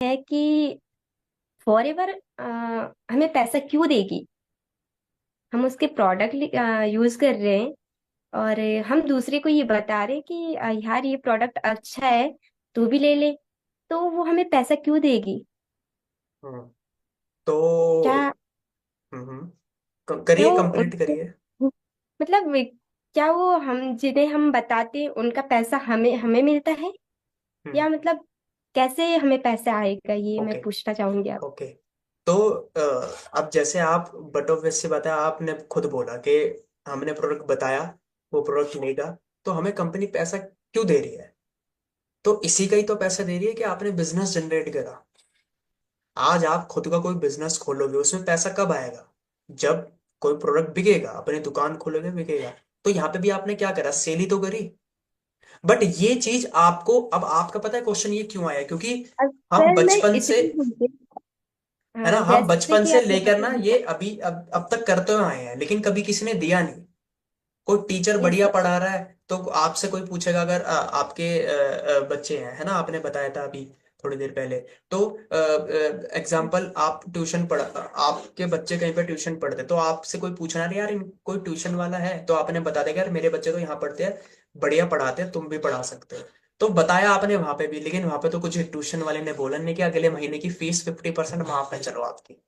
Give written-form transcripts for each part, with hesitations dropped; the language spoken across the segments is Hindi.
है कि फॉरएवर हमें पैसा क्यों देगी। हम उसके प्रोडक्ट यूज कर रहे हैं और हम दूसरे को ये बता रहे हैं कि यार ये प्रोडक्ट अच्छा है, तू भी ले ले। तो वो हमें पैसा क्यों देगी? हम्म, तो क्या क्या करिए, वो कंप्लीट उनको करिए। मतलब क्या वो हम जिन्हें हम बताते हैं उनका पैसा हमें हमें मिलता है? हम्म। या मतलब कैसे हमें पैसा आएगा, ये मैं ओके। पूछना चाहूंगी आप। ओके। तो अब जैसे आप बट ऑब्वियस सी बात है, आपने खुद बोला कि हमने प्रोडक्ट बताया, वो प्रोडक्ट लेगा, तो हमें कंपनी पैसा क्यों दे रही है? तो इसी का ही तो पैसा दे रही है कि आपने बिजनेस जनरेट करा। आज आप खुद का कोई बिजनेस खोलोगे, उसमें पैसा कब आएगा? जब कोई प्रोडक्ट बिकेगा, अपनी दुकान खोलोगे बिकेगा। तो यहाँ पे भी आपने क्या करा, सेल ही तो करी। बट ये चीज आपको, अब आपका पता है क्वेश्चन ये क्यों आया, क्योंकि हम अगर मैं बचपन से, इतनी हूँ है ना, हम जैसे बचपन कि से आप लेकर ना बताइए। ये अब तक करते हुए आए हैं, लेकिन कभी किसी ने दिया नहीं। कोई टीचर बढ़िया यस। पढ़ा रहा है तो आपसे कोई पूछेगा, अगर आपके बच्चे हैं, है ना, आपने बताया था अभी थोड़ी देर पहले। तो एग्जाम्पल, आप ट्यूशन पढ़ा, आपके बच्चे कहीं पे ट्यूशन पढ़ते, तो आपसे कोई पूछना नहीं यार, कोई ट्यूशन वाला है, तो आपने बता देगा यार मेरे बच्चे तो यहाँ पढ़ते हैं, बढ़िया पढ़ाते हैं, तुम भी पढ़ा सकते हो। तो बताया आपने वहां पे भी, लेकिन वहां पे तो कुछ ट्यूशन वाले ने बोला नहीं कि अगले महीने की फीस 50% माफ है, चलो आपकी।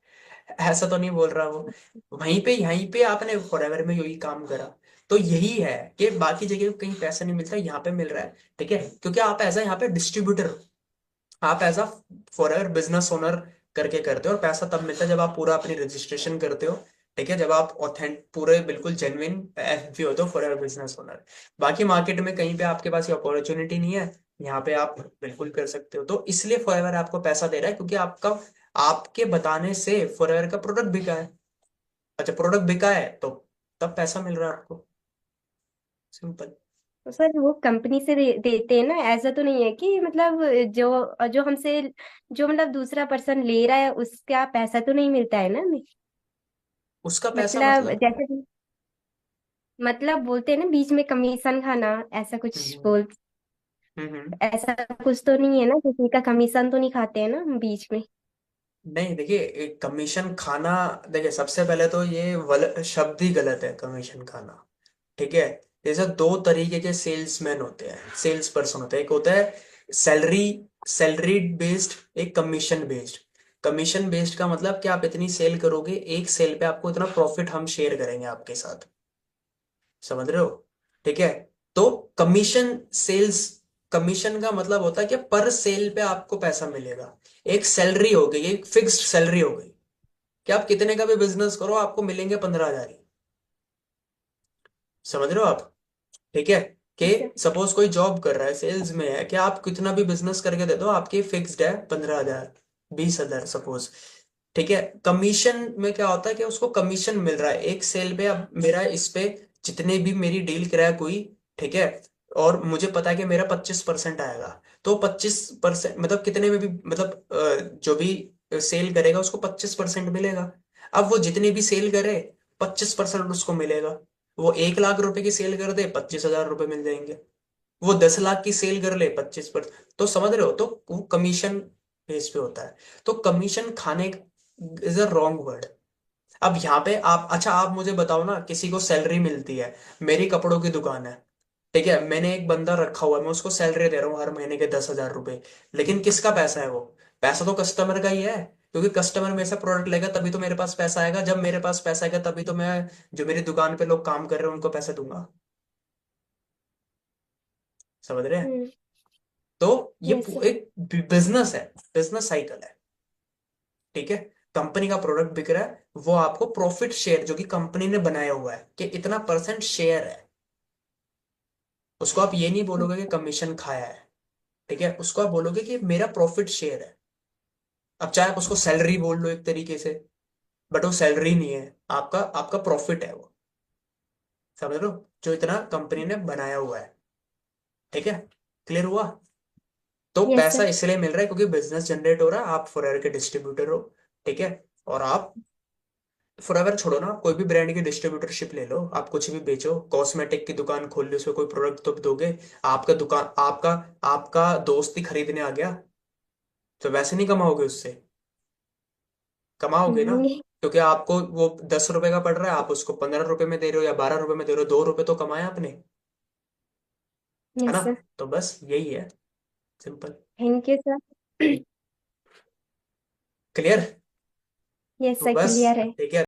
ऐसा तो नहीं बोल रहा वो। वहीं पे यहीं पे आपने फॉरएवर में यही काम करा। तो यही है कि बाकी जगह कहीं पैसा नहीं मिलता, यहाँ पे मिल रहा है। ठीक है, क्योंकि आप एज यहाँ पे डिस्ट्रीब्यूटर हो, आप as a forever business owner करके करते हो, और पैसा तब मिलता है जब आप पूरा अपनी रजिस्ट्रेशन करते हो। ठीक है, जब आप ऑथेंट पूरे बिल्कुल जेन्युइन एफपी हो तो फॉरएवर बिजनेस ओनर। बाकी मार्केट में कहीं पे आपके पास ये अपॉर्चुनिटी नहीं है, यहाँ पे आप बिल्कुल कर सकते हो। तो इसलिए फॉरएवर आपको पैसा दे रहा है, क्योंकि आपका, आपके बताने से फॉरएवर का प्रोडक्ट बिका है। अच्छा, प्रोडक्ट बिका है तो तब पैसा मिल रहा है आपको। सिंपल। तो सर वो कंपनी से देते हैं ना, ऐसा तो नहीं है कि मतलब जो जो हमसे जो मतलब दूसरा पर्सन ले रहा है उसका पैसा तो नहीं मिलता है ना हमें। उसका पैसा मतलब मतलब? जैसे मतलब बोलते हैं ना बीच में कमीशन खाना, ऐसा कुछ हम्म। बोल हम्म। ऐसा कुछ तो नहीं है ना, किसी का कमीशन तो नहीं खाते हैं ना हम बीच में। नहीं देखिए, कमीशन खाना, देखिए सबसे पहले तो ये शब्द ही गलत है, कमीशन खाना। ठीक है। जैसे दो तरीके के सेल्समैन होते हैं, सेल्स पर्सन होते हैं। एक होता है सैलरी, सैलरी बेस्ड, एक कमीशन बेस्ड। कमीशन बेस्ड का मतलब कि आप इतनी सेल करोगे, एक सेल पे आपको इतना प्रॉफिट हम शेयर करेंगे आपके साथ। समझ रहे हो? ठीक है। तो कमीशन सेल्स, कमीशन का मतलब होता है कि पर सेल पे आपको पैसा मिलेगा। एक सैलरी हो गई, एक फिक्स्ड सैलरी हो गई, कि आप कितने का भी बिजनेस करो आपको मिलेंगे 15,000 ही। समझ रहे हो आप? ठीक है। कि ठीक है। सपोज कोई जॉब कर रहा है, सेल्स में है, कि आप कितना भी बिजनेस करके दे दो, आपकी फिक्स्ड है 15,000, 20,000 सपोज। ठीक है। कमीशन में क्या होता है कि उसको कमीशन मिल रहा है एक सेल पे। अब मेरा इस पे जितने भी मेरी डील कराया कोई, ठीक है, और मुझे पता है कि मेरा 25% आएगा, तो 25% मतलब कितने में भी, मतलब जो भी सेल करेगा उसको 25% मिलेगा। अब वो जितनी भी सेल करे, 25% उसको मिलेगा। वो 1 लाख रुपए की सेल कर दे, 25,000 रुपए मिल जाएंगे। वो 10 लाख की सेल कर ले, 25%। तो समझ रहे हो, तो वो कमीशन बेस पे होता है। तो कमीशन खाने इज अ रॉन्ग वर्ड। अब यहाँ पे आप, अच्छा आप मुझे बताओ ना, किसी को सैलरी मिलती है, मेरी कपड़ों की दुकान है, ठीक है, मैंने एक बंदा रखा हुआ है, मैं उसको सैलरी दे रहा हूँ हर महीने के 10,000 रुपए, लेकिन किसका पैसा है वो? पैसा तो कस्टमर का ही है, क्योंकि कस्टमर मेरे से प्रोडक्ट लेगा तभी तो मेरे पास पैसा आएगा। जब मेरे पास पैसा आएगा तभी तो मैं, जो मेरी दुकान पे लोग काम कर रहे हैं उनको पैसा दूंगा। समझ रहे हैं? हम्म। तो ये यस सर। एक बिजनेस है, बिजनेस साइकिल है। ठीक है। कंपनी का प्रोडक्ट बिक रहा है, वो आपको प्रॉफिट शेयर जो कि कंपनी ने बनाया हुआ है कि इतना परसेंट शेयर है, उसको आप ये नहीं बोलोगे कि कमीशन खाया है। ठीक है, उसको आप बोलोगे कि मेरा प्रॉफिट शेयर है। अब चाहे आप उसको सैलरी बोल लो एक तरीके से, बट वो सैलरी नहीं है, आपका आपका प्रॉफिट है वो। समझ लो, जो इतना कंपनी ने बनाया हुआ है। ठीक है। क्लियर हुआ? तो यस पैसा सर। इसलिए मिल रहा है क्योंकि बिजनेस जनरेट हो रहा है, आप फॉरएवर के डिस्ट्रीब्यूटर हो। ठीक है। और आप फॉरएवर छोड़ो ना, कोई भी ब्रांड की डिस्ट्रीब्यूटरशिप ले लो, आप कुछ भी बेचो, कॉस्मेटिक की दुकान खोल ली, उसमें कोई प्रोडक्ट तो दोगे। आपका दुकान, आपका आपका दोस्त ही खरीदने आ गया, तो वैसे नहीं कमाओगे उससे, कमाओगे ना। ये क्योंकि आपको वो 10 रुपए का पड़ रहा है, आप उसको 15 रुपए में दे रहे हो या 12 रुपए में दे रहे हो, 2 रुपए तो कमाया आपने, है ना। Yes sir. तो बस यही है, simple. Thank you sir. Clear. Yes तो सर बस क्लियर है। ठीक है।